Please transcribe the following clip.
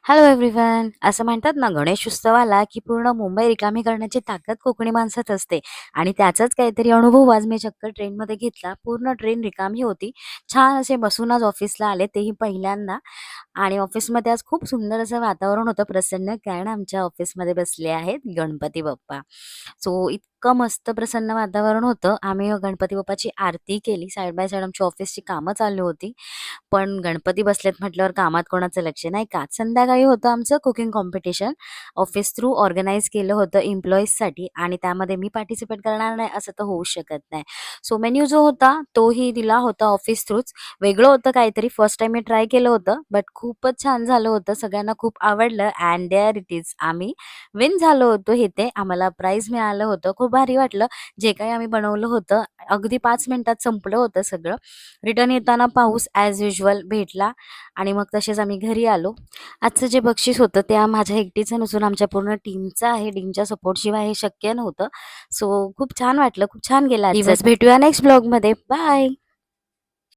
Hello everyone. असं म्हणतात ना, गणेश उत्सवाला की पूर्ण मुंबई रिकामी करण्याची ताकद कोकणी माणसात असते आणि त्याचाच काहीतरी अनुभव आज मी चक्क ट्रेनमध्ये घेतला. पूर्ण ट्रेन रिकामी होती. छान असे बसून आज ऑफिसला आले, तेही पहिल्यांदा. आणि ऑफिसमध्ये आज खूप सुंदर असं वातावरण होतं प्रसन्न, कारण आमच्या ऑफिसमध्ये बसले आहेत गणपती बाप्पा. सो इतकं मस्त प्रसन्न वातावरण होतं. आम्ही गणपती बाप्पाची आरती केली. साइड बाय साइड आमची ऑफिसची कामं चालू होती. पण गणपती बसलेत म्हटल्यावर कामात कोणाचं लक्ष नाही का. संध्याकाळी होतं आमचं cooking competition. Office through organise केलं होतं एम्प्लॉईजसाठी आणि त्यामध्ये मी पार्टिसिपेट करणार नाही असं तर होऊच शकत नाही. सो मेन्यू जो होता तोही दिला होता ऑफिस थ्रूच. वेगळं होतं काहीतरी, फर्स्ट टाईम मी ट्राय केलं होतं, बट खूपच छान झालं होतं. सगळ्यांना खूप आवडलं अँड देअर इट इज, आम्ही विन झालो होतो. इथे आम्हाला प्राईज मिळालं होतं. खूप भारी वाटलं. जे काही आम्ही बनवलं होतं अगदी 5 मिनिटात संपलं होतं सगळं. रिटर्न येताना पाऊस ॲज युजुअल भेटला आणि मग तसेच आम्ही घरी आलो. आजचं जे बक्षीस होतं ते माझ्या एकटीचं नसून आमच्या पूर्ण टीमचं आहे. टीमच्या सपोर्टशिवाय हे शक्य नव्हतं. सो खूप छान वाटलं, खूप छान गेला आजचा दिवस. भेटूया नेक्स्ट ब्लॉगमध्ये. बाय.